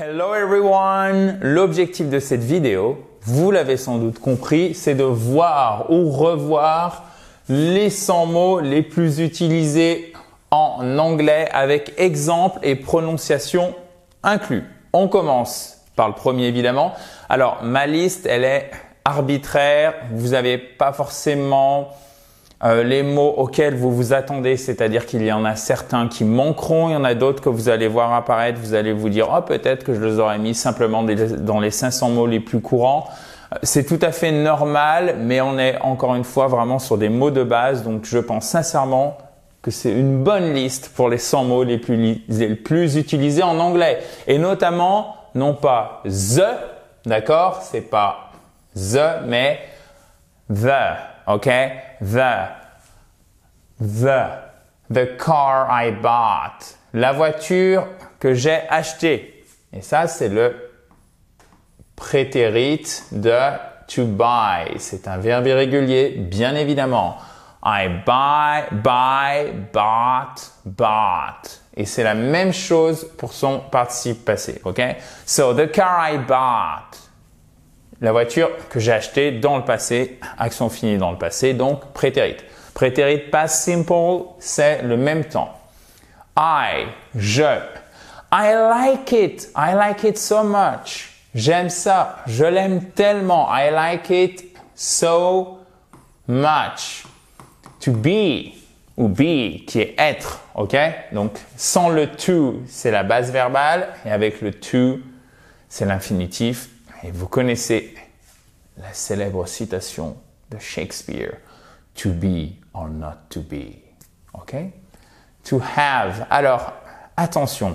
Hello everyone! L'objectif de cette vidéo, vous l'avez sans doute compris, c'est de voir ou revoir les 100 mots les plus utilisés en anglais avec exemples et prononciation inclus. On commence par le premier évidemment. Alors ma liste, elle est arbitraire. Vous n'avez pas forcément les mots auxquels vous vous attendez, c'est-à-dire qu'il y en a certains qui manqueront, il y en a d'autres que vous allez voir apparaître, vous allez vous dire « Oh, peut-être que je les aurais mis simplement dans les 500 mots les plus courants ». C'est tout à fait normal, mais on est encore une fois vraiment sur des mots de base, donc je pense sincèrement que c'est une bonne liste pour les 100 mots les plus utilisés en anglais. Et notamment, non pas « the », d'accord? C'est pas « the », mais « the ». OK? The car I bought. La voiture que j'ai achetée. Et ça, c'est le prétérit de to buy. C'est un verbe irrégulier, bien évidemment. I buy, bought. Et c'est la même chose pour son participe passé. OK? So, the car I bought. La voiture que j'ai achetée dans le passé, action finie dans le passé, donc prétérit. Prétérit past simple, c'est le même temps. Je. I like it so much. J'aime ça, je l'aime tellement. I like it so much. To be, ou be, qui est être, ok? Donc, sans le to, c'est la base verbale, et avec le to, c'est l'infinitif. Et vous connaissez la célèbre citation de Shakespeare, « To be or not to be ». OK? To have. Alors, attention,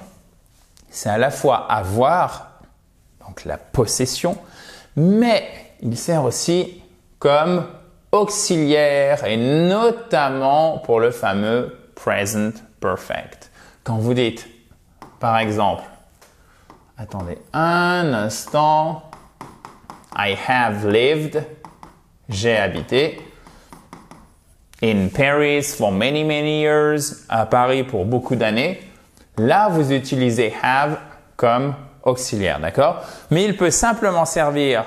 c'est à la fois avoir, donc la possession, mais il sert aussi comme auxiliaire et notamment pour le fameux present perfect. Quand vous dites, par exemple, attendez un instant. I have lived, j'ai habité. In Paris for many, many years, à Paris pour beaucoup d'années. Là, vous utilisez have comme auxiliaire, d'accord? Mais il peut simplement servir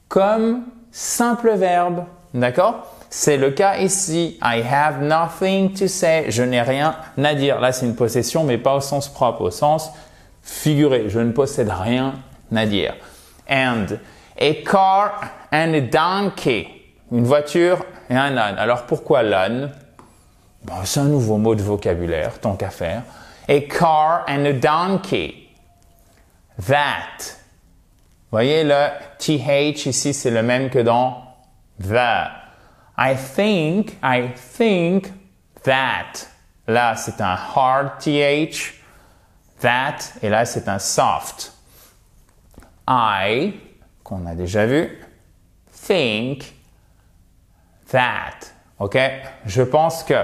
comme simple verbe, d'accord? C'est le cas ici. I have nothing to say. Je n'ai rien à dire. Là, c'est une possession, mais pas au sens propre, au sens figuré. Je ne possède rien à dire. And a car and a donkey. Une voiture et un âne. Alors pourquoi l'âne? Bon, c'est un nouveau mot de vocabulaire, tant qu'à faire. A car and a donkey. That. Vous voyez le TH ici, c'est le même que dans the. I think that. Là, c'est un hard TH. That. Et là, c'est un soft. Qu'on a déjà vu, think that. OK? Je pense que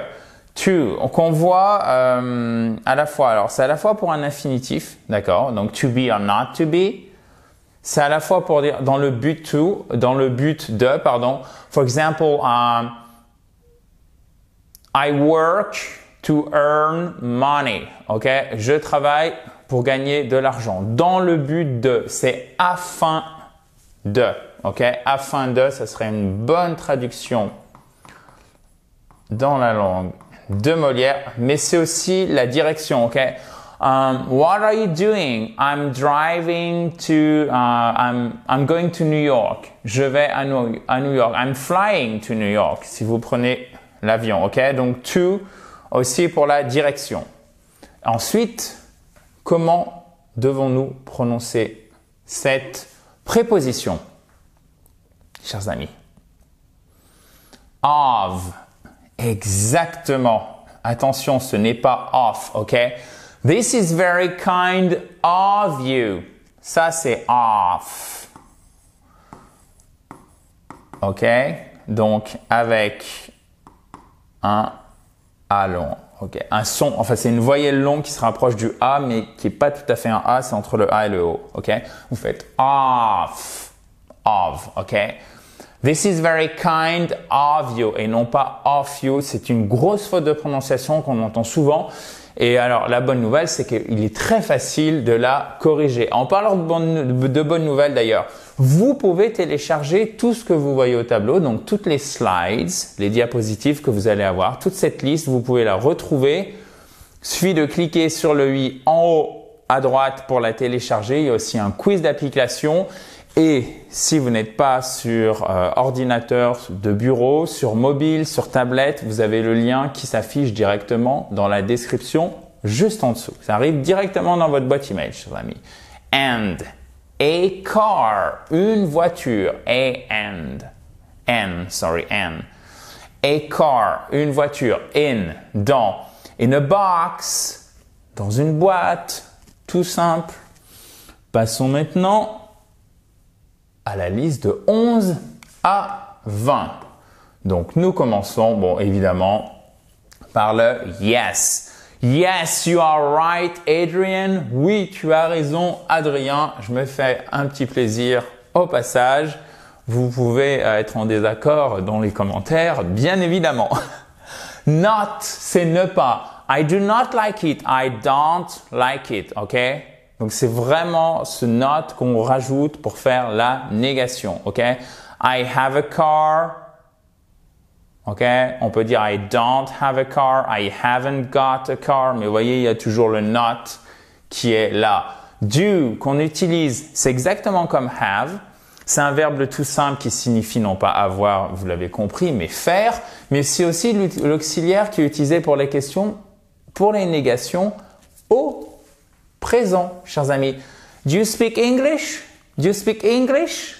to, qu'on voit à la fois, alors c'est à la fois pour un infinitif, d'accord? Donc to be or not to be. C'est à la fois pour dire dans le but de, pardon. For example, I work to earn money. OK? Je travaille pour gagner de l'argent. Dans le but de, c'est afin de, ok? Afin de, ça serait une bonne traduction dans la langue de Molière, mais c'est aussi la direction, ok? What are you doing? I'm driving to, I'm going to New York. Je vais à New York. I'm flying to New York, si vous prenez l'avion, ok? Donc, to, aussi pour la direction. Ensuite, comment devons-nous prononcer cette préposition, chers amis? Of. Exactement. Attention, ce n'est pas of, ok? This is very kind of you. Ça, c'est of. Ok? Donc, avec un A long. Ok, un son, enfin c'est une voyelle longue qui se rapproche du A, mais qui n'est pas tout à fait un A, c'est entre le A et le O. Ok, vous faites of, ok. This is very kind of you et non pas of you. C'est une grosse faute de prononciation qu'on entend souvent Et alors, la bonne nouvelle, c'est qu'il est très facile de la corriger. En parlant de bonnes nouvelles d'ailleurs, vous pouvez télécharger tout ce que vous voyez au tableau, donc toutes les slides, les diapositives que vous allez avoir, toute cette liste, vous pouvez la retrouver. Il suffit de cliquer sur le i en haut à droite pour la télécharger. Il y a aussi un quiz d'application. Et si vous n'êtes pas sur ordinateur de bureau, sur mobile, sur tablette, vous avez le lien qui s'affiche directement dans la description juste en dessous. Ça arrive directement dans votre boîte email, chers amis. And, a car, une voiture, N. A car, une voiture, in, dans. In a box, dans une boîte, tout simple. Passons maintenant à la liste de 11 à 20. Donc, nous commençons, bon, évidemment, par le yes. Yes, you are right, Adrian. Oui, tu as raison, Adrien. Je me fais un petit plaisir au passage. Vous pouvez être en désaccord dans les commentaires, bien évidemment. Not, c'est ne pas. I do not like it. I don't like it. OK? Donc, c'est vraiment ce not qu'on rajoute pour faire la négation. OK? I have a car. OK? On peut dire I don't have a car. I haven't got a car. Mais vous voyez, il y a toujours le not qui est là. Do, qu'on utilise, c'est exactement comme have. C'est un verbe tout simple qui signifie non pas avoir, vous l'avez compris, mais faire. Mais c'est aussi l'auxiliaire qui est utilisé pour les questions, pour les négations au présent, chers amis. Do you speak English? Do you speak English?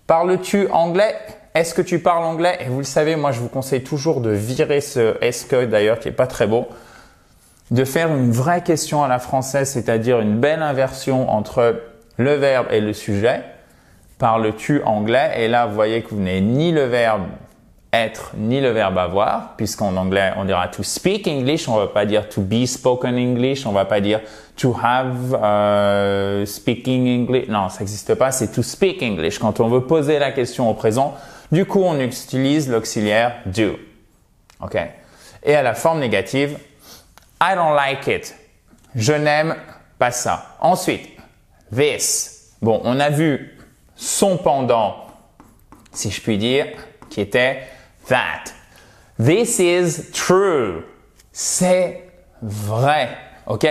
Parles-tu anglais? Est-ce que tu parles anglais? Et vous le savez, moi, je vous conseille toujours de virer ce est-ce que, d'ailleurs, qui est pas très beau, de faire une vraie question à la française, c'est-à-dire une belle inversion entre le verbe et le sujet. Parles-tu anglais? Et là, vous voyez que vous n'avez ni le verbe être ni le verbe avoir, puisqu'en anglais, on dira to speak English, on va pas dire to be spoken English, on va pas dire to have speaking English. Non, ça n'existe pas, c'est to speak English. Quand on veut poser la question au présent, du coup, on utilise l'auxiliaire do. OK? Et à la forme négative, I don't like it. Je n'aime pas ça. Ensuite, this. Bon, on a vu son pendant, si je puis dire, qui était that. This is true. C'est vrai. OK?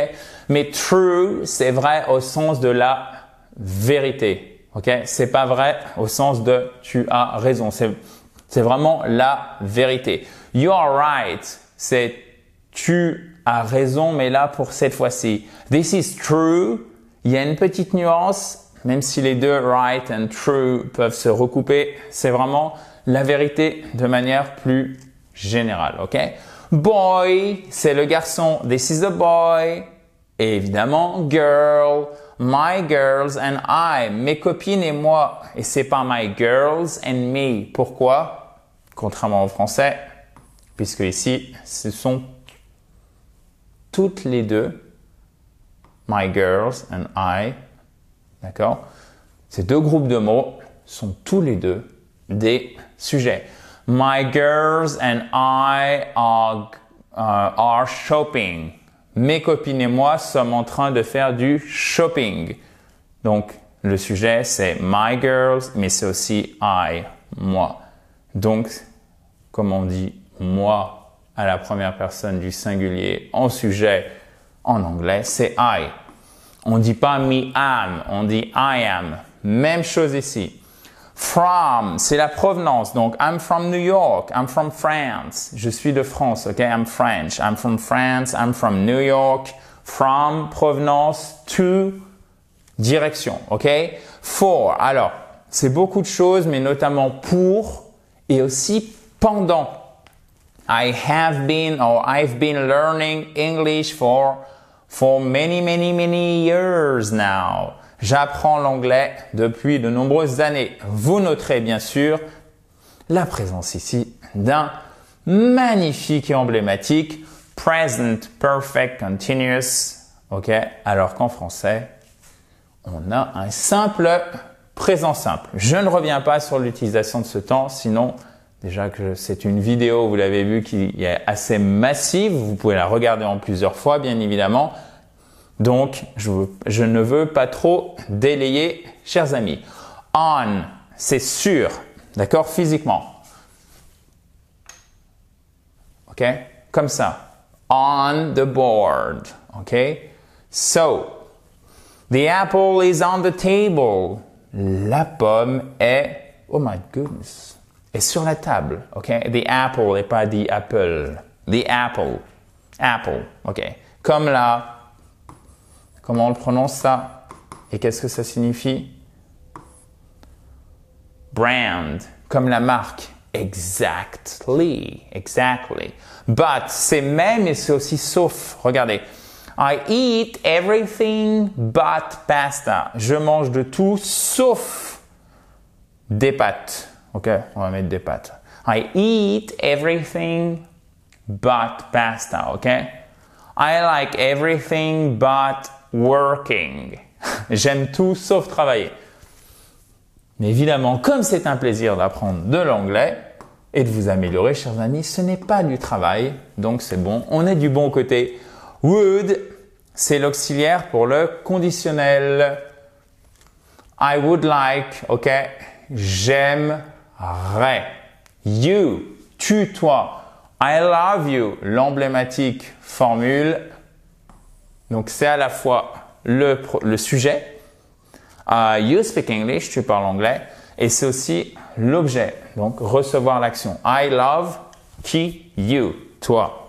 Mais true, c'est vrai au sens de la vérité. OK? C'est pas vrai au sens de tu as raison. C'est vraiment la vérité. You are right. C'est tu as raison, mais là pour cette fois-ci. This is true. Il y a une petite nuance, même si les deux right and true peuvent se recouper. C'est vraiment la vérité de manière plus générale. OK? Boy, c'est le garçon. This is a boy. Et évidemment, girl. My girls and I, mes copines et moi. Et c'est pas my girls and me. Pourquoi? Contrairement au français, puisque ici, ce sont toutes les deux. My girls and I. D'accord? Ces deux groupes de mots sont tous les deux des sujets. My girls and I are shopping. Mes copines et moi sommes en train de faire du shopping. Donc, le sujet, c'est my girls, mais c'est aussi I, moi. Donc, comme on dit moi à la première personne du singulier en sujet en anglais, c'est I. On ne dit pas me am, on dit I am. Même chose ici. From, c'est la provenance. Donc, I'm from New York. I'm from France. Je suis de France. OK? I'm French. I'm from France. I'm from New York. From, provenance. To, direction. OK? For, alors, c'est beaucoup de choses, mais notamment pour et aussi pendant. I have been or I've been learning English for many years now. J'apprends l'anglais depuis de nombreuses années. Vous noterez bien sûr la présence ici d'un magnifique et emblématique present perfect continuous. OK? Alors qu'en français, on a un simple présent simple. Je ne reviens pas sur l'utilisation de ce temps, sinon Déjà que c'est une vidéo, vous l'avez vu, qui est assez massive. Vous pouvez la regarder en plusieurs fois, bien évidemment. Donc, je ne veux pas trop délayer, chers amis. On, c'est sur, d'accord, physiquement. OK? Comme ça. On the board. OK? So, the apple is on the table. La pomme est, oh my goodness, est sur la table. OK? The apple et pas the apple. The apple. Apple. OK? Comme la, comment on le prononce ça? Et qu'est-ce que ça signifie? Brand. Comme la marque. Exactly. Exactly. But, c'est même et c'est aussi sauf. Regardez. I eat everything but pasta. Je mange de tout sauf des pâtes. OK? On va mettre des pâtes. I eat everything but pasta. OK? I like everything but working. J'aime tout sauf travailler. Mais évidemment, comme c'est un plaisir d'apprendre de l'anglais et de vous améliorer, chers amis, ce n'est pas du travail, donc c'est bon. On est du bon côté. Would, c'est l'auxiliaire pour le conditionnel. I would like, ok, j'aimerais. You, tu, toi. I love you, l'emblématique formule. Donc c'est à la fois le sujet. You speak English, tu parles anglais. Et c'est aussi l'objet, donc recevoir l'action. I love, qui, you, toi.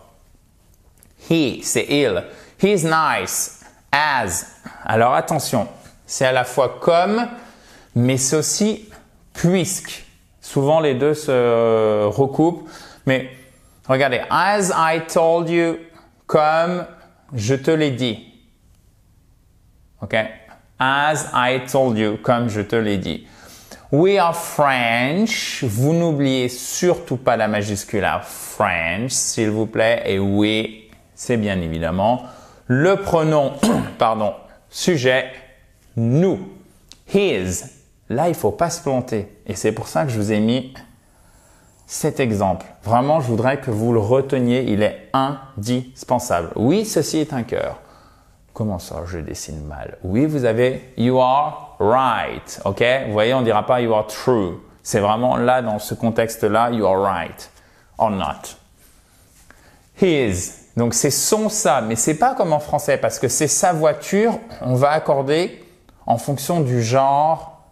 He, c'est il. He's nice, as. Alors attention, c'est à la fois comme, mais c'est aussi puisque. Souvent les deux se recoupent. Mais regardez, as I told you, comme je te l'ai dit. OK? As I told you, comme je te l'ai dit. We are French. Vous n'oubliez surtout pas la majuscule à French, s'il vous plaît. Et we, c'est bien évidemment le pronom, pardon, sujet, nous. His. Là, il faut pas se planter. Et c'est pour ça que je vous ai mis cet exemple. Vraiment, je voudrais que vous le reteniez. Il est indispensable. Oui, ceci est un cœur. Comment ça, je dessine mal? Oui, vous avez you are right. OK? Vous voyez, on ne dira pas you are true. C'est vraiment là, dans ce contexte-là, you are right or not. His. Donc, c'est son, ça. Mais c'est pas comme en français parce que c'est sa voiture. On va accorder en fonction du genre,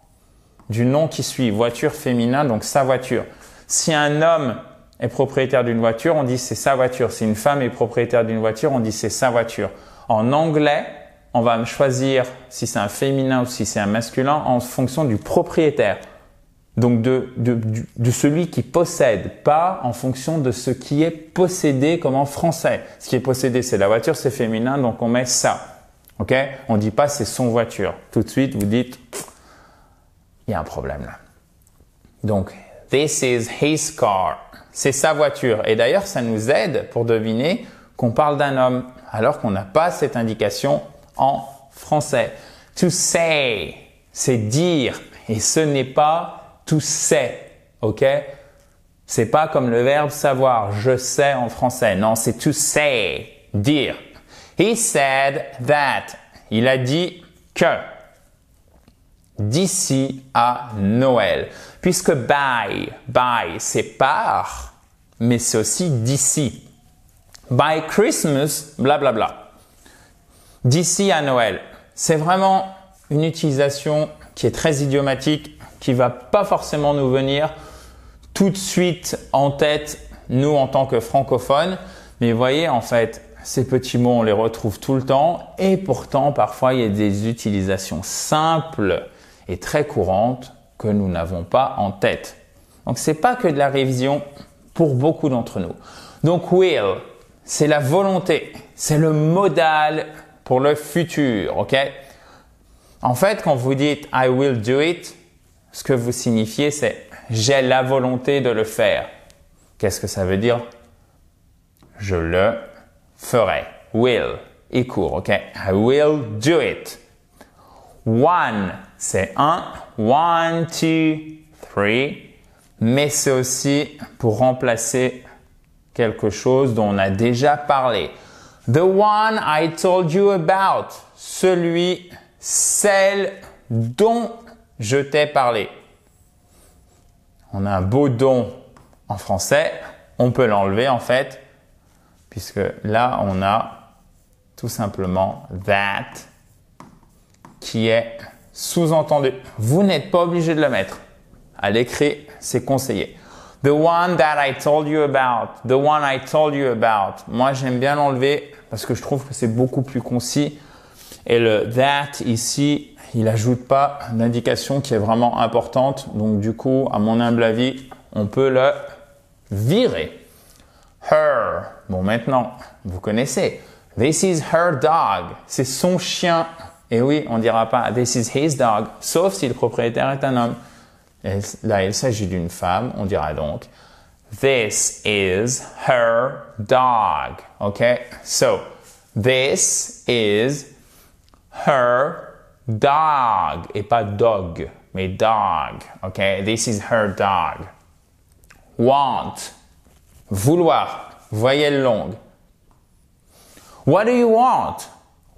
du nom qui suit. Voiture féminin, donc sa voiture. Si un homme est propriétaire d'une voiture, on dit c'est sa voiture. Si une femme est propriétaire d'une voiture, on dit c'est sa voiture. En anglais, on va choisir si c'est un féminin ou si c'est un masculin en fonction du propriétaire. Donc de celui qui possède, pas en fonction de ce qui est possédé comme en français. Ce qui est possédé, c'est la voiture, c'est féminin, donc on met ça. OK? On dit pas c'est son voiture. Tout de suite, vous dites il y a un problème là. Donc, this is his car. C'est sa voiture. Et d'ailleurs, ça nous aide pour deviner qu'on parle d'un homme, alors qu'on n'a pas cette indication en français. To say, c'est dire, et ce n'est pas to say, ok? C'est pas comme le verbe savoir, je sais en français. Non, c'est to say, dire. He said that. Il a dit que. D'ici à Noël. Puisque by, c'est par, mais c'est aussi d'ici. By Christmas, blablabla. D'ici à Noël. C'est vraiment une utilisation qui est très idiomatique, qui va pas forcément nous venir tout de suite en tête, nous en tant que francophones. Mais vous voyez, en fait, ces petits mots, on les retrouve tout le temps. Et pourtant, parfois, il y a des utilisations simples et très courantes que nous n'avons pas en tête. Donc, c'est pas que de la révision pour beaucoup d'entre nous. Donc, will, c'est la volonté, c'est le modal pour le futur, ok? En fait, quand vous dites I will do it, ce que vous signifiez, c'est j'ai la volonté de le faire. Qu'est-ce que ça veut dire? Je le ferai. Will, et court, ok? I will do it. One, c'est un. 1, 2, 3. mais c'est aussi pour remplacer quelque chose dont on a déjà parlé. The one I told you about. Celui, celle dont je t'ai parlé. On a un beau don en français. On peut l'enlever en fait, puisque là, on a tout simplement that qui est sous-entendu. Vous n'êtes pas obligé de le mettre. À l'écrit, c'est conseillé. The one that I told you about. The one I told you about. Moi, j'aime bien l'enlever parce que je trouve que c'est beaucoup plus concis. Et le that ici, il n'ajoute pas d'indication qui est vraiment importante. Donc, du coup, à mon humble avis, on peut le virer. Her. Bon, maintenant, vous connaissez. This is her dog. C'est son chien. Et oui, on ne dira pas this is his dog, sauf si le propriétaire est un homme. Et là, il s'agit d'une femme. On dira donc this is her dog. Okay? So, this is her dog. Et pas dog, mais dog. Okay? This is her dog. Want. Vouloir. Voyelle longue. What do you want?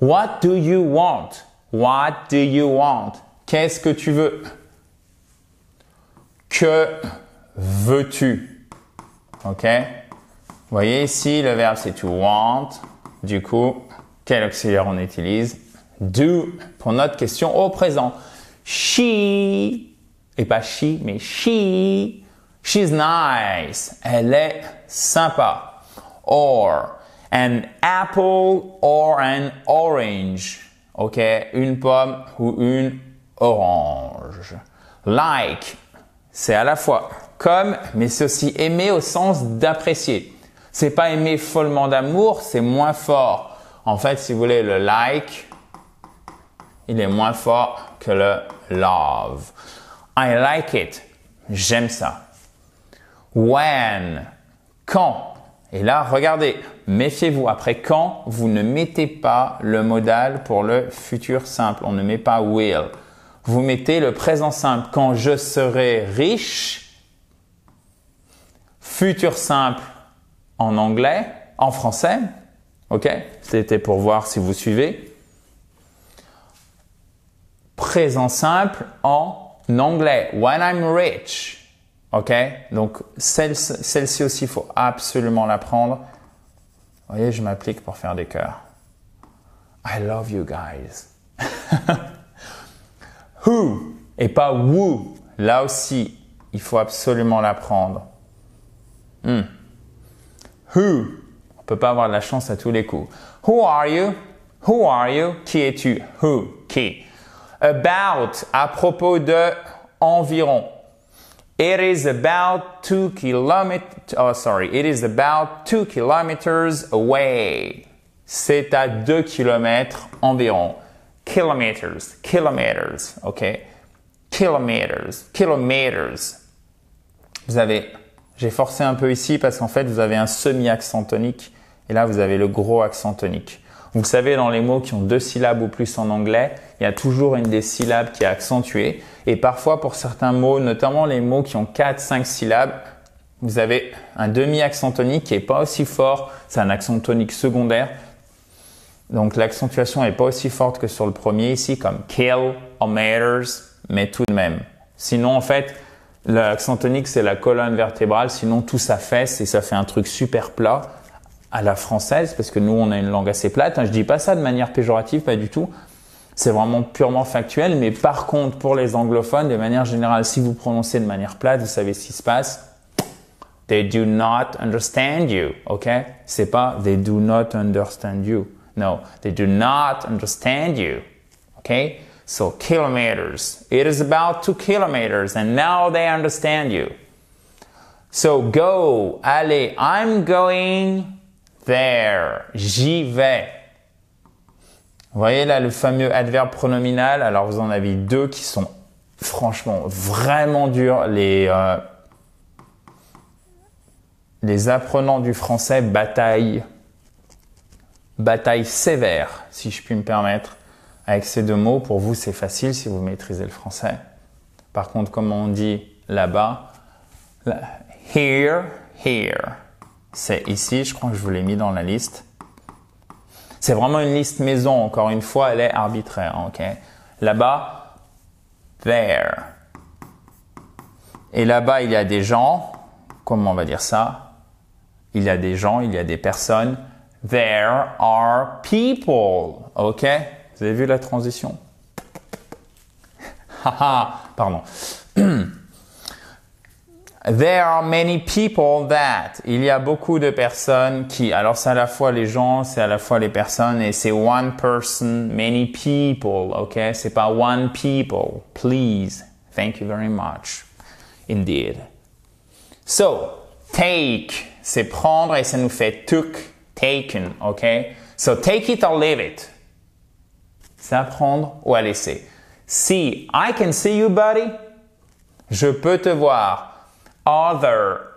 What do you want? What do you want? Qu'est-ce que tu veux? Que veux-tu? OK? Vous voyez ici, le verbe c'est to want. Du coup, quel auxiliaire on utilise? Do pour notre question au présent. She, et pas she, mais she. She's nice. Elle est sympa. Or, an apple or an orange. OK? Une pomme ou une orange. Like, c'est à la fois comme, mais c'est aussi aimer au sens d'apprécier. C'est pas aimer follement d'amour, c'est moins fort. En fait, si vous voulez, le like, il est moins fort que le love. I like it. J'aime ça. When. Quand. Et là, regardez, méfiez-vous. Après quand, vous ne mettez pas le modal pour le futur simple. On ne met pas will. Vous mettez le présent simple. Quand je serai riche, futur simple en anglais, en français. OK? C'était pour voir si vous suivez. Présent simple en anglais. When I'm rich. OK? Donc, celle-ci aussi, il faut absolument la prendre. Vous voyez, je m'applique pour faire des cœurs. I love you guys. Who et pas who. Là aussi, il faut absolument la prendre. Who. On peut pas avoir de la chance à tous les coups. Who are you? Who are you? Qui es-tu? Who. Qui. About. À propos de environ. It is about 2 kilometers. Oh, sorry. It is about 2 kilometers away. C'est à 2 kilomètres environ. Kilometers. Kilometers. OK? Kilometers. Kilometers. J'ai forcé un peu ici parce qu'en fait, vous avez un semi-accent tonique et là, vous avez le gros accent tonique. Vous savez, dans les mots qui ont 2 syllabes ou plus en anglais, il y a toujours une des syllabes qui est accentuée. Et parfois, pour certains mots, notamment les mots qui ont 4-5 syllabes, vous avez un demi-accent tonique qui est pas aussi fort. C'est un accent tonique secondaire. Donc, l'accentuation est pas aussi forte que sur le premier ici, comme kilometers, mais tout de même. Sinon, en fait, l'accent tonique, c'est la colonne vertébrale. Sinon, tout s'affaisse et ça fait un truc super plat à la française, parce que nous, on a une langue assez plate. Je dis pas ça de manière péjorative, pas du tout. C'est vraiment purement factuel. Mais par contre, pour les anglophones, de manière générale, si vous prononcez de manière plate, vous savez ce qui se passe. They do not understand you. OK? C'est pas they do not understand you. No, they do not understand you. OK? So, kilometers. It is about 2 kilometers and now they understand you. So, go. Allez. I'm going there. J'y vais. Vous voyez là le fameux adverbe pronominal. Alors, vous en avez 2 qui sont franchement vraiment durs. Les apprenants du français bataillent sévère, si je puis me permettre, avec ces 2 mots. Pour vous, c'est facile si vous maîtrisez le français. Par contre, comme on dit là-bas, Here, here. C'est ici, je crois que je vous l'ai mis dans la liste. C'est vraiment une liste maison, encore une fois, elle est arbitraire, ok? Là-bas, there. Et là-bas, il y a des gens, comment on va dire ça? Il y a des gens, il y a des personnes. There are people, ok? Vous avez vu la transition? Haha, pardon. There are many people that. Il y a beaucoup de personnes qui. Alors c'est à la fois les gens, c'est à la fois les personnes et c'est one person, many people. Ok, c'est pas one people. Please, thank you very much, indeed. So take, c'est prendre et ça nous fait took, taken. Ok, so take it or leave it. C'est à prendre ou à laisser. See, I can see you, buddy. Je peux te voir. Other,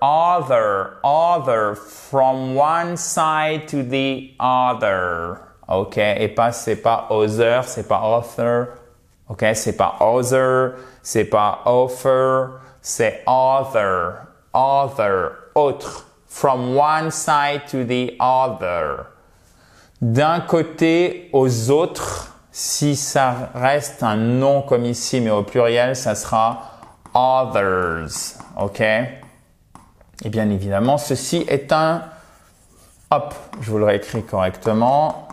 from one side to the other. Ok, et pas, c'est pas other, c'est pas author. Ok, c'est pas other, c'est pas offer, c'est other, autre. From one side to the other. D'un côté aux autres, si ça reste un nom comme ici, mais au pluriel, ça sera others, ok? Et bien évidemment, ceci est un... Hop, je vous le réécris correctement.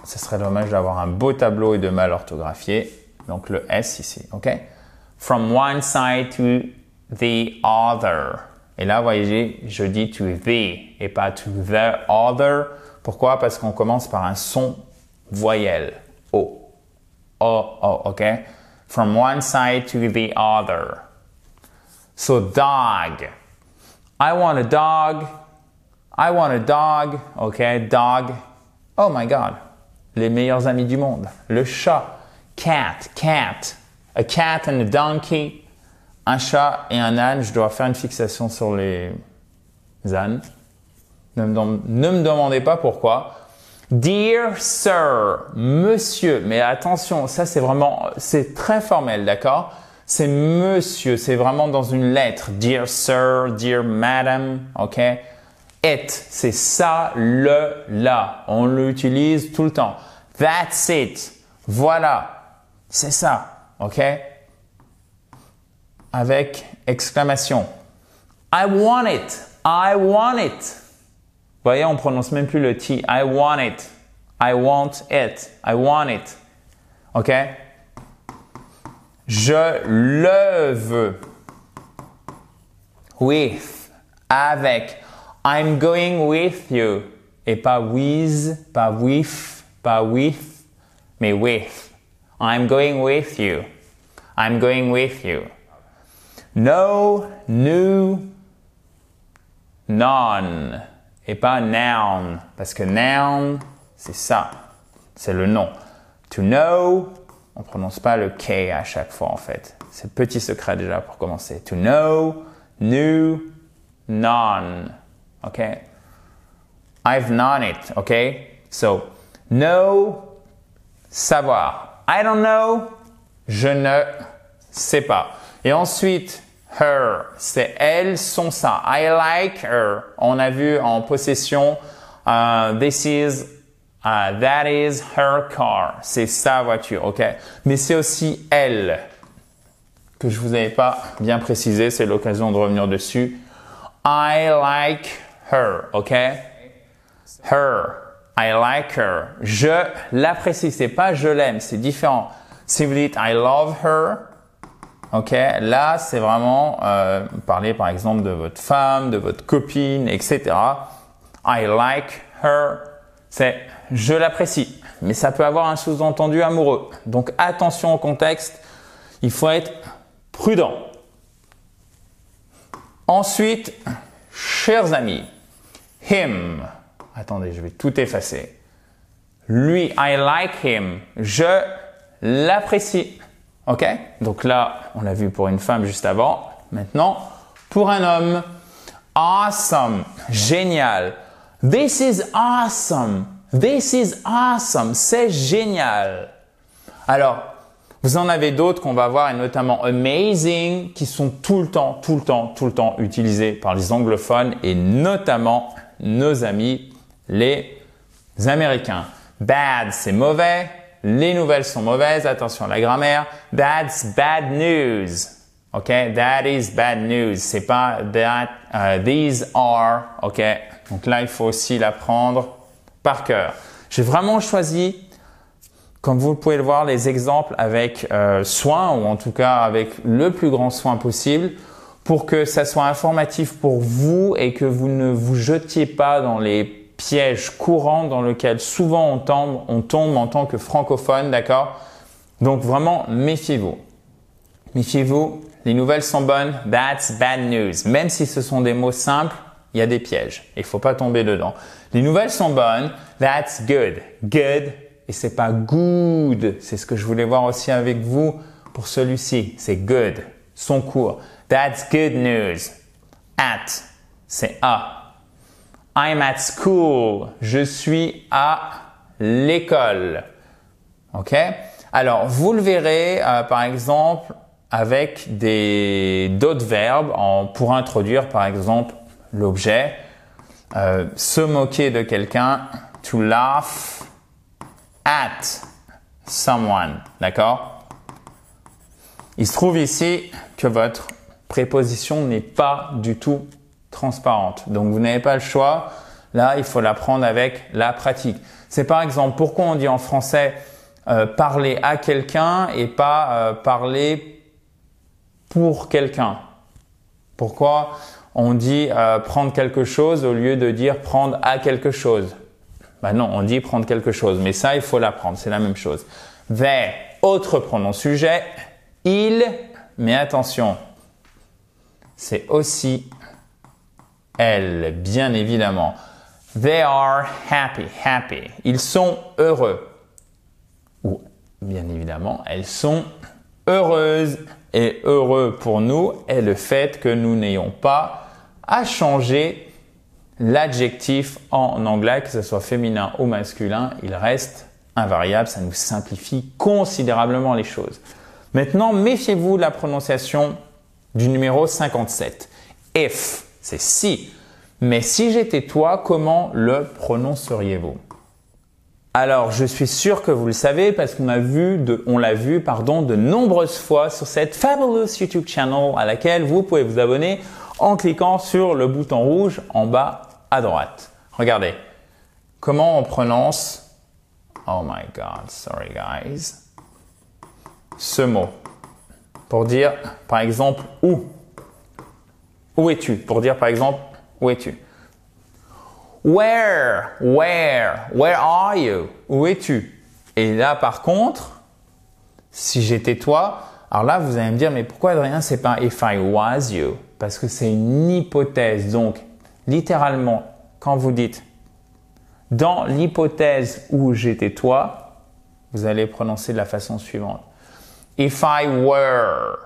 Ce serait dommage d'avoir un beau tableau et de mal orthographier. Donc le S ici, ok? From one side to the other. Et là, voyez, je dis to the et pas to the other. Pourquoi? Parce qu'on commence par un son voyelle. O. O, O, ok? From one side to the other. So dog. I want a dog. I want a dog. Okay, dog. Oh my God. Les meilleurs amis du monde. Le chat. Cat, cat. A cat and a donkey. Un chat et un âne. Je dois faire une fixation sur les ânes. Ne me demandez pas pourquoi. Dear Sir, Monsieur. Mais attention, ça c'est très formel, d'accord? C'est monsieur, c'est vraiment dans une lettre. Dear Sir, Dear Madam, ok? It, c'est ça, le, là. On l'utilise tout le temps. That's it. Voilà. C'est ça, ok? Avec exclamation. I want it. I want it. Vous voyez, on prononce même plus le T. I want it. I want it. I want it. Ok? Je le veux. With. Avec. I'm going with you. Et pas with, pas with, pas with, mais with. I'm going with you. I'm going with you. No, new, none. Et pas noun. Parce que noun, c'est ça. C'est le nom. To know, on ne prononce pas le K à chaque fois en fait. C'est le petit secret déjà pour commencer. To know, knew, none. Ok? I've known it. Ok? So, know, savoir. I don't know, je ne sais pas. Et ensuite, her, c'est elle, son, ça. I like her. On a vu en possession, this is, that is her car. C'est sa voiture, ok? Mais c'est aussi elle, que je vous avais pas bien précisé. C'est l'occasion de revenir dessus. I like her, ok? Her. I like her. Je l'apprécie. C'est pas je l'aime, c'est différent. Si vous dites I love her, ok, là c'est vraiment parler par exemple de votre femme, de votre copine, etc. I like her, c'est je l'apprécie, mais ça peut avoir un sous-entendu amoureux. Donc attention au contexte, il faut être prudent. Ensuite, chers amis, him. Attendez, je vais tout effacer. Lui, I like him. Je l'apprécie. Ok? Donc là, on l'a vu pour une femme juste avant. Maintenant, pour un homme. Awesome. Génial. This is awesome. This is awesome. C'est génial. Alors, Vous en avez d'autres qu'on va voir, et notamment amazing, qui sont tout le temps utilisés par les anglophones et notamment nos amis les Américains. Bad, c'est mauvais. Les nouvelles sont mauvaises. Attention à la grammaire. That's bad news. OK? That is bad news. C'est pas that, these are. OK? Donc là, il faut aussi l'apprendre par cœur. J'ai vraiment choisi, comme vous pouvez le voir, les exemples avec soin, ou en tout cas avec le plus grand soin possible, pour que ça soit informatif pour vous et que vous ne vous jetiez pas dans les pièges courants dans lesquels souvent on tombe en tant que francophone, d'accord? Donc vraiment, méfiez-vous. Méfiez-vous, les nouvelles sont bonnes, that's bad news. Même si ce sont des mots simples, il y a des pièges. Il faut pas tomber dedans. Les nouvelles sont bonnes, that's good. Good. Et c'est pas good. C'est ce que je voulais voir aussi avec vous pour celui-ci. C'est good. Son cours. That's good news. At. C'est à. I'm at school. Je suis à l'école. OK? Alors, vous le verrez, par exemple, avec d'autres verbes pour introduire, par exemple, l'objet. Se moquer de quelqu'un. To laugh at someone, d'accord? Il se trouve ici que votre préposition n'est pas du tout transparente. Donc, vous n'avez pas le choix. Là, il faut l'apprendre avec la pratique. C'est par exemple, pourquoi on dit en français parler à quelqu'un et pas parler pour quelqu'un? Pourquoi on dit prendre quelque chose au lieu de dire prendre à quelque chose? Ben non, on dit prendre quelque chose, mais ça, il faut l'apprendre, c'est la même chose. They, autre pronom sujet, il, mais attention, c'est aussi elle, bien évidemment. They are happy, happy. Ils sont heureux. Ou, bien évidemment, elles sont heureuses. Et heureux pour nous est le fait que nous n'ayons pas à changer l'adjectif en anglais, que ce soit féminin ou masculin, il reste invariable, ça nous simplifie considérablement les choses. Maintenant, méfiez-vous de la prononciation du numéro 57. If, c'est si. Mais si j'étais toi, comment le prononceriez-vous? Alors, je suis sûr que vous le savez parce qu'on l'a vu, de nombreuses fois sur cette fabulous YouTube channel à laquelle vous pouvez vous abonner en cliquant sur le bouton rouge en bas à droite. Regardez, comment on prononce, oh my God, sorry guys, ce mot pour dire par exemple où. Où es-tu? Pour dire par exemple où es-tu? Where are you? Où es-tu? Et là par contre, si j'étais toi, alors là vous allez me dire mais pourquoi Adrien c'est pas if I was you? Parce que c'est une hypothèse. Donc, littéralement, quand vous dites dans l'hypothèse où j'étais toi, vous allez prononcer de la façon suivante. If I were.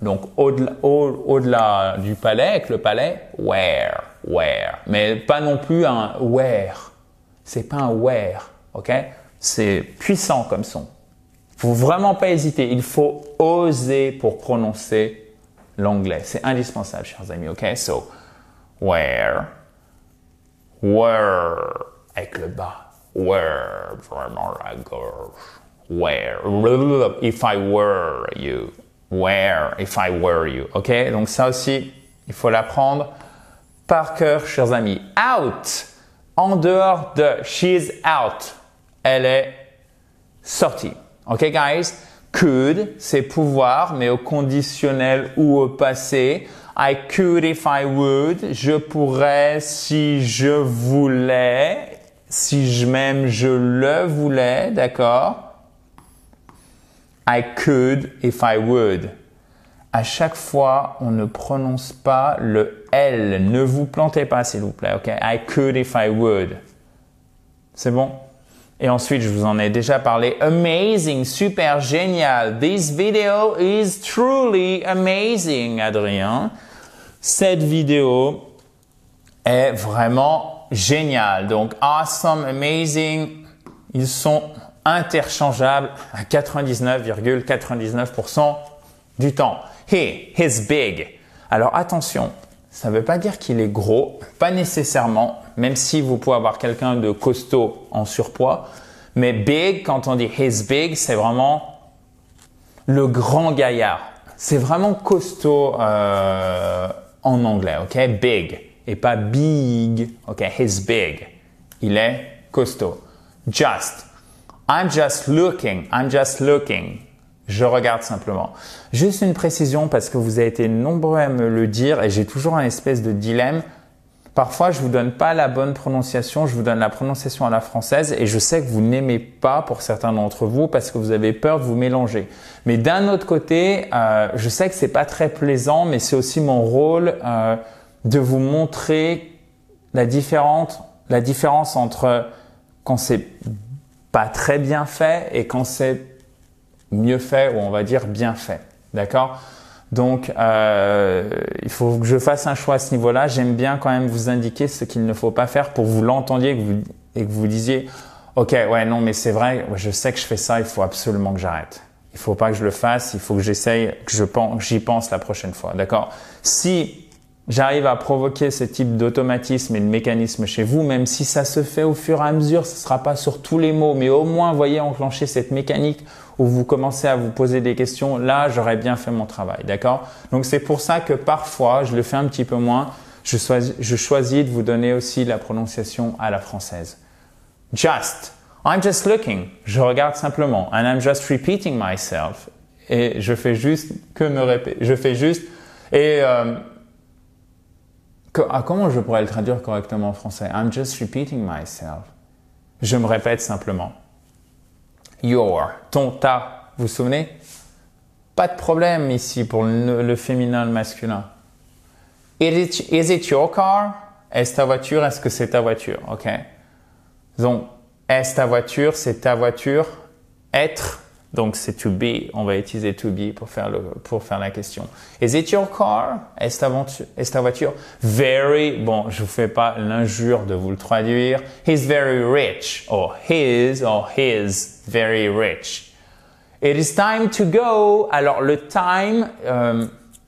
Donc, au-delà du palais, avec le palais, where. Mais pas non plus un where. C'est pas un where, ok? C'est puissant comme son. Faut vraiment pas hésiter. Il faut oser pour prononcer l'anglais. C'est indispensable, chers amis. OK? So, where, avec le bas. Where, vraiment la gorge. Where, if I were you. Where, if I were you. OK? Donc ça aussi, il faut l'apprendre par cœur, chers amis. Out, en dehors de. She's out. Elle est sortie. OK, guys? Could, c'est pouvoir, mais au conditionnel ou au passé. I could if I would. Je pourrais si je voulais. Si je le voulais, d'accord? I could if I would. À chaque fois, on ne prononce pas le L. Ne vous plantez pas, s'il vous plaît, OK? I could if I would. C'est bon? Et ensuite, je vous en ai déjà parlé. Amazing, super génial. This video is truly amazing, Adrien. Cette vidéo est vraiment géniale. Donc, awesome, amazing, ils sont interchangeables à 99,99% du temps. He's big. Alors attention, ça ne veut pas dire qu'il est gros, pas nécessairement, même si vous pouvez avoir quelqu'un de costaud en surpoids. Mais big, quand on dit he's big, c'est vraiment le grand gaillard. C'est vraiment costaud en anglais, ok? Big et pas big, ok? He's big. Il est costaud. Just. I'm just looking. I'm just looking. Je regarde simplement. Juste une précision parce que vous avez été nombreux à me le dire et j'ai toujours un espèce de dilemme. Parfois, je vous donne pas la bonne prononciation, je vous donne la prononciation à la française et je sais que vous n'aimez pas pour certains d'entre vous parce que vous avez peur de vous mélanger. Mais d'un autre côté, je sais que c'est pas très plaisant, mais c'est aussi mon rôle de vous montrer la différence entre quand c'est pas très bien fait et quand c'est mieux fait ou on va dire bien fait. D'accord? Donc, il faut que je fasse un choix à ce niveau-là. J'aime bien quand même vous indiquer ce qu'il ne faut pas faire pour que vous l'entendiez et que vous disiez « Ok, ouais, non, mais c'est vrai, je sais que je fais ça, il faut absolument que j'arrête. Il faut pas que je le fasse, il faut que j'essaye, que j'y pense la prochaine fois. » D'accord? Si j'arrive à provoquer ce type d'automatisme et de mécanisme chez vous, même si ça se fait au fur et à mesure, ce ne sera pas sur tous les mots, mais au moins, voyez, enclencher cette mécanique où vous commencez à vous poser des questions, là, j'aurais bien fait mon travail, d'accord? Donc, c'est pour ça que parfois, je le fais un petit peu moins, je choisis de vous donner aussi la prononciation à la française. Just. I'm just looking. Je regarde simplement. And I'm just repeating myself. Et je fais juste que me répéter. Je fais juste, et comment je pourrais le traduire correctement en français? I'm just repeating myself. Je me répète simplement. Your, ton, ta, vous vous souvenez? Pas de problème ici pour le féminin, le masculin. Is it your car? Est-ce ta voiture? Est-ce que c'est ta voiture? Ok. Donc, est-ce ta voiture? C'est ta voiture. Être. Donc, c'est to be. On va utiliser to be pour faire la question. Is it your car? Est-ce ta voiture? Very. Bon, je vous fais pas l'injure de vous le traduire. He's very rich. Or his very rich. It is time to go. Alors, le time,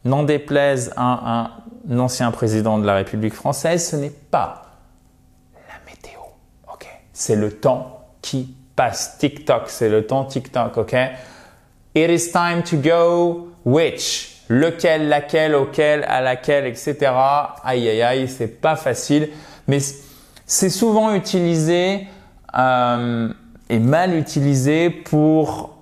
n'en déplaise à un ancien président de la République française, ce n'est pas la météo. Ok? C'est le temps qui passe. TikTok, c'est le temps TikTok, ok? It is time to go. Which? Lequel, laquelle, auquel, à laquelle, etc. Aïe, aïe, aïe, c'est pas facile. Mais c'est souvent utilisé et mal utilisé pour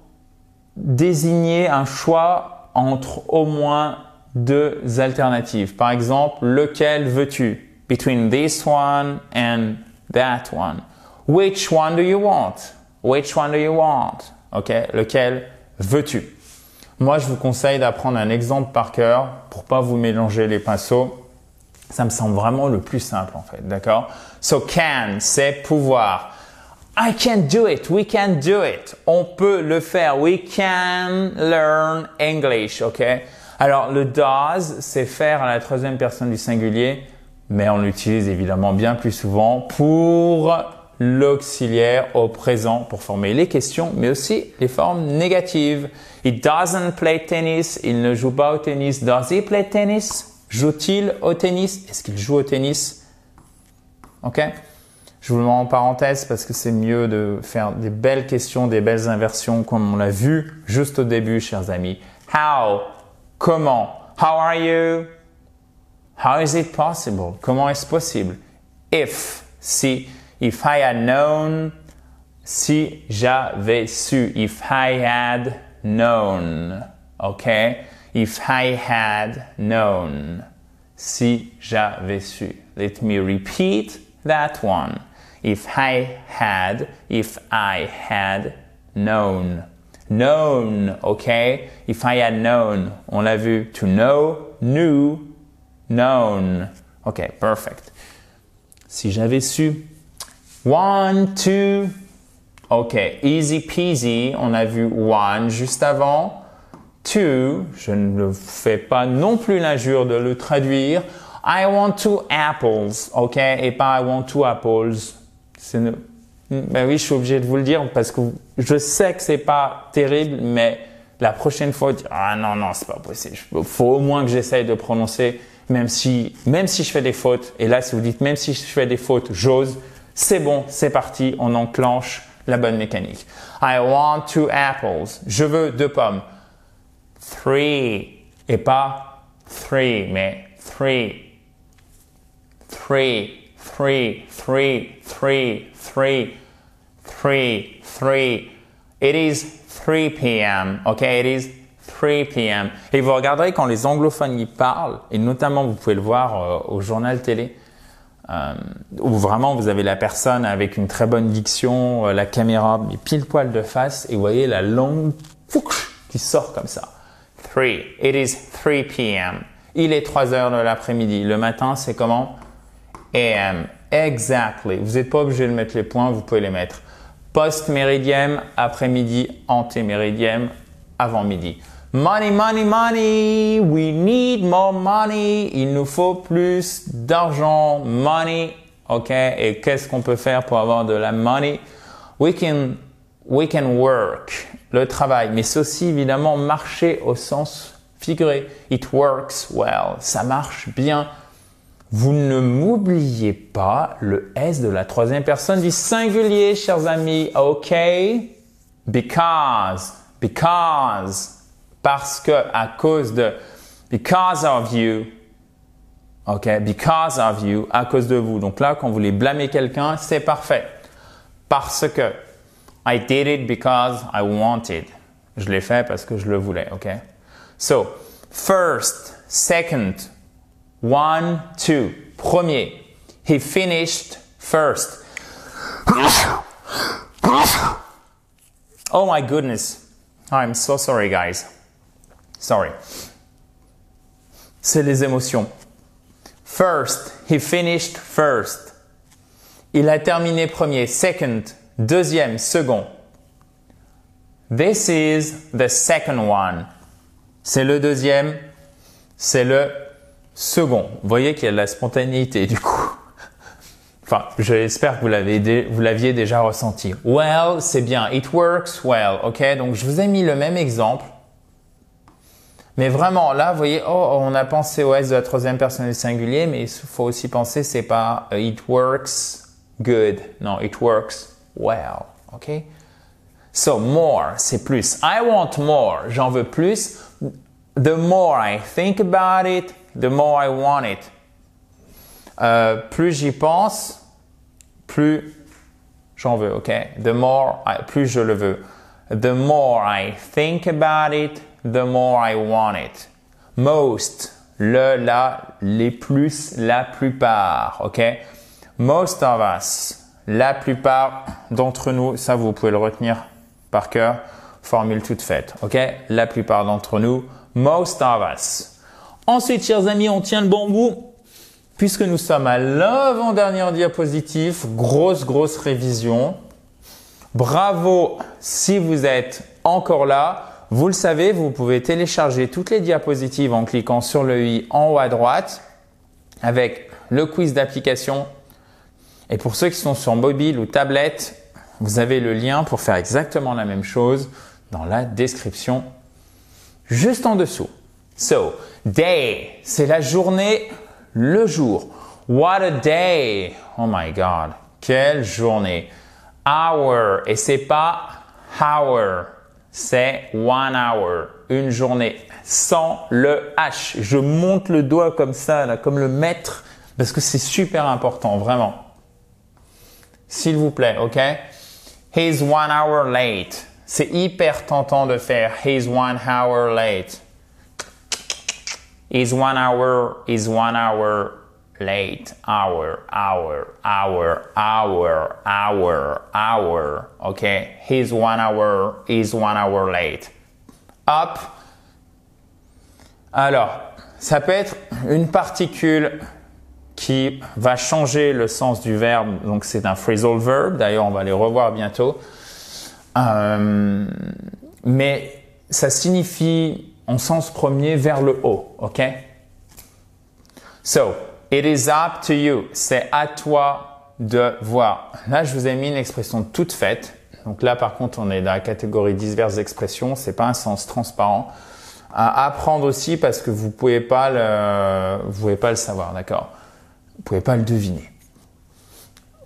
désigner un choix entre au moins deux alternatives. Par exemple, lequel veux-tu? Between this one and that one. Which one do you want? Which one do you want? Ok, lequel veux-tu? Moi, je vous conseille d'apprendre un exemple par cœur pour pas vous mélanger les pinceaux. Ça me semble vraiment le plus simple en fait, d'accord? So can, c'est pouvoir. I can do it. We can do it. On peut le faire. We can learn English, ok? Alors, le does, c'est faire à la troisième personne du singulier, mais on l'utilise évidemment bien plus souvent pour l'auxiliaire au présent pour former les questions, mais aussi les formes négatives. He doesn't play tennis. Il ne joue pas au tennis. Does he play tennis? Joue-t-il au tennis? Est-ce qu'il joue au tennis? Ok? Je vous le mets en parenthèse parce que c'est mieux de faire des belles questions, des belles inversions comme on l'a vu juste au début, chers amis. How? Comment? How are you? How is it possible? Comment est-ce possible? If, si. If I had known, si j'avais su. If I had known. Ok? If I had known. Si j'avais su. Let me repeat that one. If I had known. Known, ok? If I had known. On l'a vu. To know, knew, known. Ok, perfect. Si j'avais su. 1, 2. Ok, easy peasy. On a vu one juste avant. 2. Je ne fais pas non plus l'injure de le traduire. I want 2 apples. Ok, et pas I want 2 apples. Ben oui, je suis obligé de vous le dire parce que je sais que c'est pas terrible, mais la prochaine fois, ah non, non, c'est pas possible. Faut au moins que j'essaye de prononcer, même si je fais des fautes. Et là, si vous dites même si je fais des fautes, j'ose, c'est bon, c'est parti, on enclenche la bonne mécanique. I want 2 apples. Je veux 2 pommes. 3 et pas 3, mais 3. 3, 3, 3, 3, 3, 3, 3. It is 3 p.m. Okay, it is 3 p.m. Et vous regarderez quand les anglophones y parlent, et notamment vous pouvez le voir au journal télé, où vraiment vous avez la personne avec une très bonne diction, la caméra pile poil de face, et vous voyez la langue qui sort comme ça. 3. It is 3 p.m. Il est 3 heures de l'après-midi. Le matin, c'est comment? AM. Exactly. Vous n'êtes pas obligé de mettre les points, vous pouvez les mettre. Post-méridiem, après-midi, anté-méridiem, avant-midi. Money, money, money. We need more money. Il nous faut plus d'argent. Money. OK. Et qu'est-ce qu'on peut faire pour avoir de la money? We can work. Le travail. Mais c'est aussi évidemment marcher au sens figuré. It works well. Ça marche bien. Vous ne m'oubliez pas le S de la troisième personne du singulier, chers amis. OK? Because. Parce que, à cause de. Because of you. OK? Because of you. À cause de vous. Donc là, quand vous voulez blâmer quelqu'un, c'est parfait. Parce que. I did it because I wanted. Je l'ai fait parce que je le voulais. OK? So, first, second. 1, 2. Premier. He finished first. Oh my goodness. I'm so sorry, guys. Sorry. C'est les émotions. First. He finished first. Il a terminé premier. Second. Deuxième. Second. This is the second one. C'est le deuxième. C'est le second. Vous voyez qu'il y a de la spontanéité du coup. Enfin, j'espère que vous l'aviez déjà ressenti. Well, c'est bien. It works well. OK? Donc, je vous ai mis le même exemple. Mais vraiment, là, vous voyez, on a pensé au S de la troisième personne du singulier, mais il faut aussi penser, c'est pas it works good. Non, it works well. OK? So, more, c'est plus. I want more. J'en veux plus. The more I think about it, the more I want it. Plus j'y pense, plus j'en veux, OK? Plus je le veux. The more I think about it, the more I want it. Most, les plus, la plupart, OK? Most of us, la plupart d'entre nous, ça vous pouvez le retenir par cœur, formule toute faite, OK? La plupart d'entre nous, most of us. Ensuite, chers amis, on tient le bon bout puisque nous sommes à l'avant-dernière diapositive. Grosse révision. Bravo si vous êtes encore là. Vous le savez, vous pouvez télécharger toutes les diapositives en cliquant sur le i en haut à droite avec le quiz d'application. Et pour ceux qui sont sur mobile ou tablette, vous avez le lien pour faire exactement la même chose dans la description juste en dessous. So, day, c'est la journée, le jour. What a day! Oh my God, quelle journée. Hour, et c'est pas hour, c'est 1 hour, une journée, sans le H. Je monte le doigt comme ça, là, comme le maître, parce que c'est super important, vraiment. S'il vous plaît, OK? He's 1 hour late. C'est hyper tentant de faire he's 1 hour late. Is 1 hour late. Hour. Okay. Is 1 hour late. Up. Alors, ça peut être une particule qui va changer le sens du verbe. Donc, c'est un phrasal verb. D'ailleurs, on va les revoir bientôt. Mais ça signifie en sens premier vers le haut, OK? So, it is up to you. C'est à toi devoir. Là, je vous ai mis une expression toute faite. Donc là, par contre, on est dans la catégorie diverses expressions. C'est pas un sens transparent. À apprendre aussi parce que vous pouvez pas le savoir, d'accord? Vous pouvez pas le deviner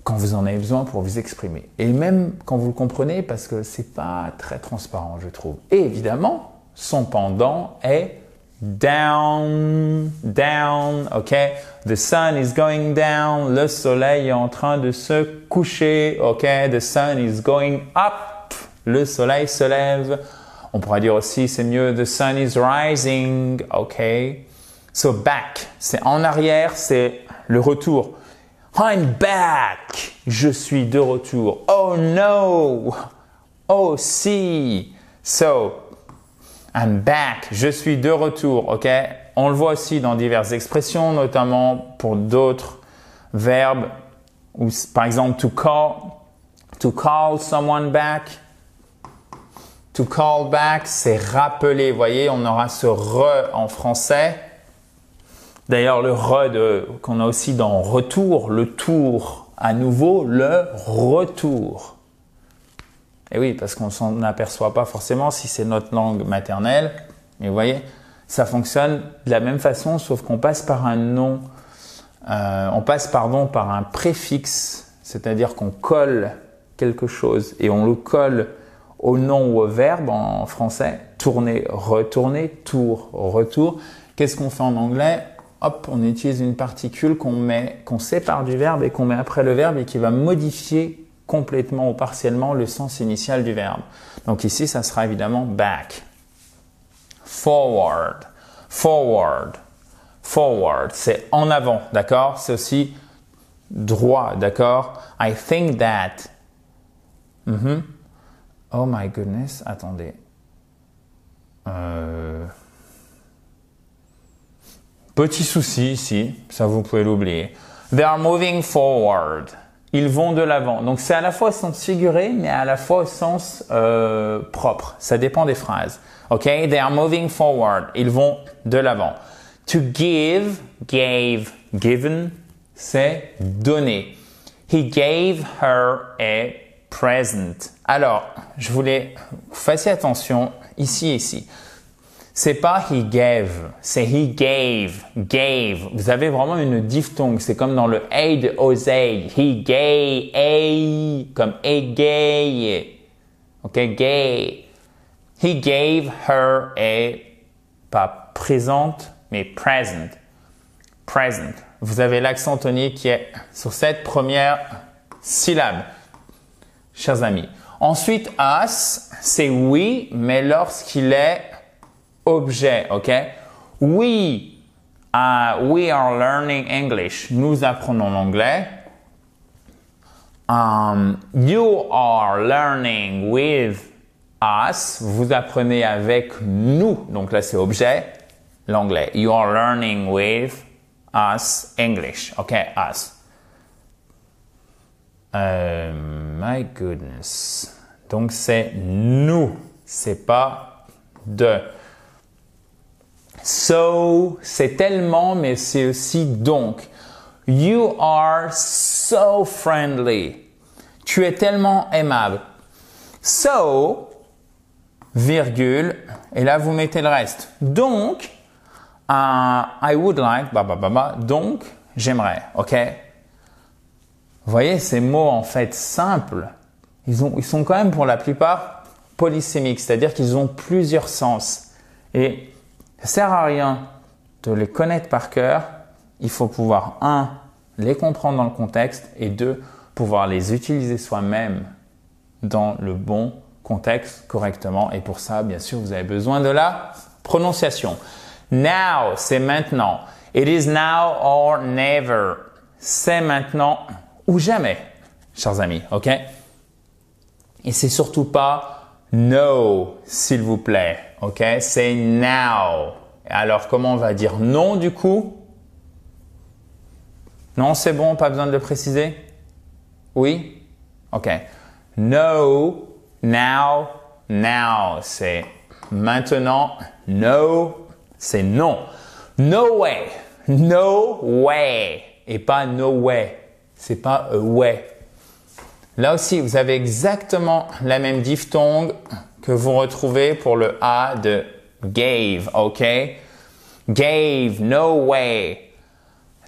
quand vous en avez besoin pour vous exprimer. Et même quand vous le comprenez parce que c'est pas très transparent, je trouve. Et évidemment, son pendant est down, down, ok? The sun is going down. Le soleil est en train de se coucher, ok? The sun is going up. Le soleil se lève. On pourrait dire aussi, c'est mieux, the sun is rising, ok? So back, c'est en arrière, c'est le retour. I'm back. Je suis de retour. Oh no. Oh si. So, I'm back. Je suis de retour. OK? On le voit aussi dans diverses expressions, notamment pour d'autres verbes. Ou, par exemple, to call someone back. To call back, c'est rappeler. Vous voyez, on aura ce re en français. D'ailleurs, le re qu'on a aussi dans retour, le tour, à nouveau, le retour. Et oui, parce qu'on s'en aperçoit pas forcément si c'est notre langue maternelle. Mais vous voyez, ça fonctionne de la même façon, sauf qu'on passe par un nom, par un préfixe, c'est-à-dire qu'on colle quelque chose et on le colle au nom ou au verbe en français. Tourner, retourner, tour, retour. Qu'est-ce qu'on fait en anglais? Hop, on utilise une particule qu'on sépare du verbe et qu'on met après le verbe et qui va modifier complètement ou partiellement le sens initial du verbe. Donc ici, ça sera évidemment back. Forward, forward, forward, c'est en avant, d'accord? C'est aussi droit, d'accord? I think that. Oh my goodness, attendez. Petit souci ici, ça vous pouvez l'oublier. They are moving forward. Ils vont de l'avant. Donc c'est à la fois au sens figuré, mais à la fois au sens propre. Ça dépend des phrases. Ok? They are moving forward. Ils vont de l'avant. To give, gave, given, c'est donner. He gave her a present. Alors, je voulais que vous fassiez attention ici et ici. C'est pas he gave, c'est he gave, gave. Vous avez vraiment une diphtongue, c'est comme dans le a de oseille. He gave, a, comme a gay. Ok, gay. He gave her a, pas présente, mais present. Present. Vous avez l'accent tonique qui est sur cette première syllabe, chers amis. Ensuite, us, c'est oui, mais lorsqu'il est objet, ok? We are learning English. Nous apprenons l'anglais. You are learning with us. Vous apprenez avec nous. Donc là, c'est objet, l'anglais. You are learning with us English. Ok, us. My goodness. Donc c'est nous. C'est pas de. So, c'est tellement, mais c'est aussi donc. You are so friendly. Tu es tellement aimable. So, virgule, et là vous mettez le reste. Donc, I would like, donc, j'aimerais, ok? Vous voyez, ces mots en fait simples, ils sont quand même pour la plupart polysémiques, c'est-à-dire qu'ils ont plusieurs sens. Et ça sert à rien de les connaître par cœur. Il faut pouvoir, 1, les comprendre dans le contexte et 2, pouvoir les utiliser soi-même dans le bon contexte correctement. Et pour ça, bien sûr, vous avez besoin de la prononciation. Now, c'est maintenant. It is now or never. C'est maintenant ou jamais, chers amis, ok? Et c'est surtout pas no, s'il vous plaît, ok? C'est now. Alors, comment on va dire non du coup? Non, c'est bon, pas besoin de le préciser? Oui? Ok. No, now, now, c'est maintenant. No, c'est non. No way. No way. Et pas no way. c'est pas away. Là aussi, vous avez exactement la même diphtongue que vous retrouvez pour le A de gave, ok? Gave, no way.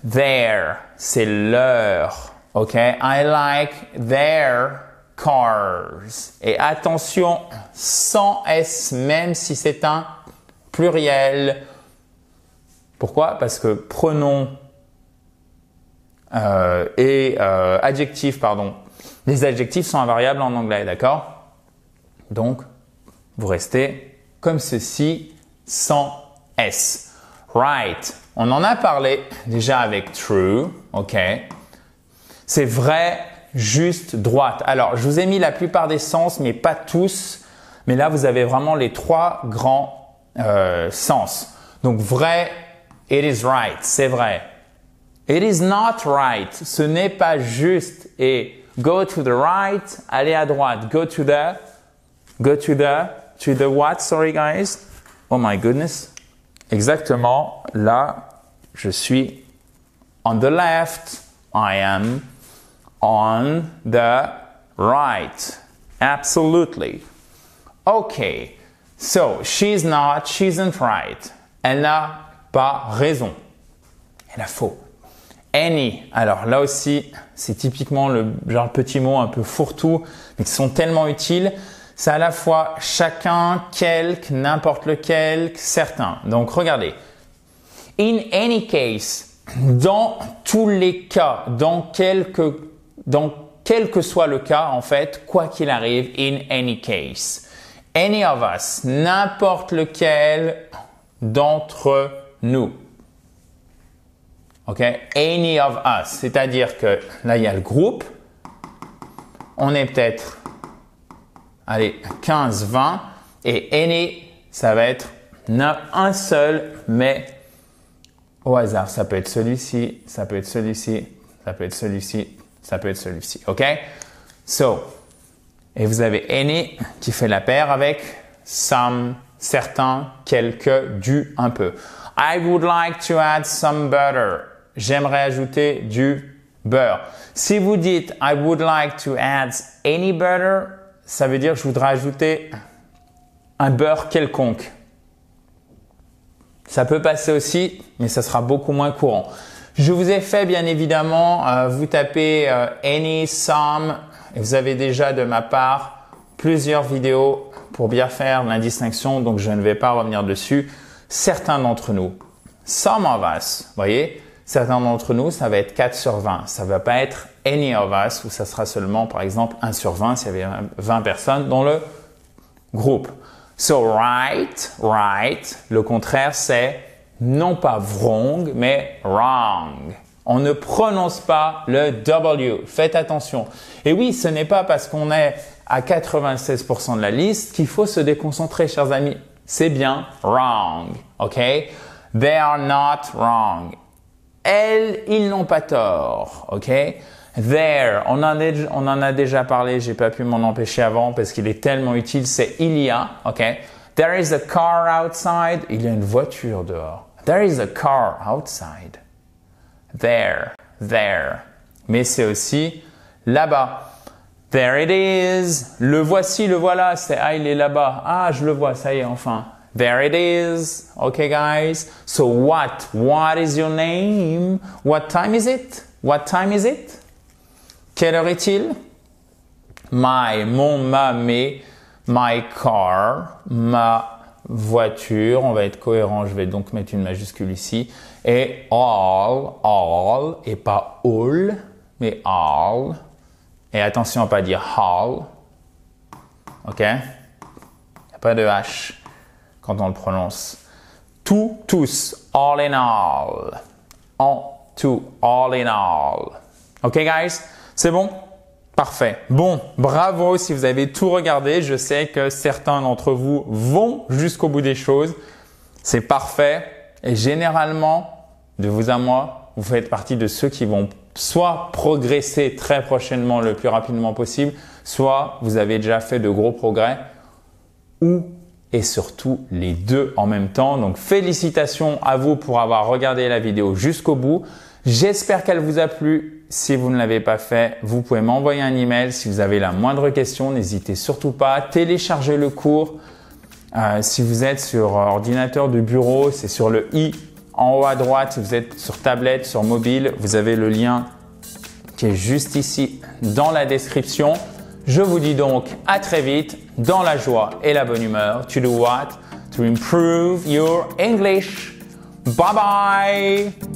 Their, c'est leur, ok? I like their cars. Et attention, sans S, même si c'est un pluriel. Pourquoi? Parce que pronom adjectif, pardon. Les adjectifs sont invariables en anglais, d'accord? Donc, vous restez comme ceci, sans S. Right. On en a parlé déjà avec true, ok? C'est vrai, juste, droite. Alors, je vous ai mis la plupart des sens, mais pas tous. Mais là, vous avez vraiment les trois grands sens. Donc, vrai, it is right, c'est vrai. It is not right, ce n'est pas juste. Et go to the right, aller à droite. Go to the what, sorry guys? Oh my goodness. Exactement, là, je suis on the left. I am on the right. Absolutely. Okay, so she's not, she isn't right. Elle n'a pas raison. Elle a faux. Any, alors là aussi, c'est typiquement le genre petit mot un peu fourre-tout, mais qui sont tellement utiles. C'est à la fois chacun, quelque, n'importe lequel, certain. Donc regardez. In any case, dans tous les cas, dans quel que soit le cas, en fait, quoi qu'il arrive, in any case. Any of us, n'importe lequel d'entre nous. Ok? Any of us, c'est-à-dire que là, il y a le groupe. On est peut-être, allez, 15, 20. Et any, ça va être un seul, mais au hasard. Ça peut être celui-ci, ça peut être celui-ci, ça peut être celui-ci, ça peut être celui-ci. Ok? So, et vous avez any qui fait la paire avec some, certains, quelques, du, un peu. I would like to add some butter. J'aimerais ajouter du beurre. Si vous dites I would like to add any butter, ça veut dire que je voudrais ajouter un beurre quelconque. Ça peut passer aussi, mais ça sera beaucoup moins courant. Je vous ai fait bien évidemment, vous tapez any, some, et vous avez déjà de ma part plusieurs vidéos pour bien faire la distinction, donc je ne vais pas revenir dessus. Certains d'entre nous, some of us, voyez, certains d'entre nous, ça va être 4 sur 20. Ça ne va pas être any of us, où ça sera seulement, par exemple, 1 sur 20 s'il y avait 20 personnes dans le groupe. So, right, le contraire, c'est non pas wrong, mais wrong. On ne prononce pas le W. Faites attention. Et oui, ce n'est pas parce qu'on est à 96% de la liste qu'il faut se déconcentrer, chers amis. C'est bien wrong. OK? They are not wrong. Elles, ils n'ont pas tort. OK? There, on en a déjà parlé, j'ai pas pu m'en empêcher avant parce qu'il est tellement utile, c'est il y a. OK? There is a car outside. Il y a une voiture dehors. There is a car outside. There. Mais c'est aussi là-bas. There it is. Le voici, le voilà. C'est il est là-bas. Ah, je le vois, ça y est, enfin. There it is. Okay, guys. So what? What is your name? What time is it? What time is it? Quelle heure est-il? Mes, my car, ma voiture. On va être cohérent. Je vais donc mettre une majuscule ici. Et all, et pas all, mais all. Et attention à pas dire hall. OK? Il n'y a pas de H quand on le prononce. Tout, tous. All in all. En tout. All in all. OK, guys? C'est bon? Parfait. Bon, bravo si vous avez tout regardé. Je sais que certains d'entre vous vont jusqu'au bout des choses. C'est parfait. Et généralement, de vous à moi, vous faites partie de ceux qui vont soit progresser très prochainement le plus rapidement possible, soit vous avez déjà fait de gros progrès, ou et surtout les deux en même temps. Donc félicitations à vous pour avoir regardé la vidéo jusqu'au bout. J'espère qu'elle vous a plu. Si vous ne l'avez pas fait, vous pouvez m'envoyer un email. Si vous avez la moindre question, n'hésitez surtout pas à télécharger le cours. Si vous êtes sur ordinateur de bureau, c'est sur le i en haut à droite. Si vous êtes sur tablette, sur mobile, vous avez le lien qui est juste ici dans la description. Je vous dis donc à très vite dans la joie et la bonne humeur. To do what? To improve your English. Bye bye!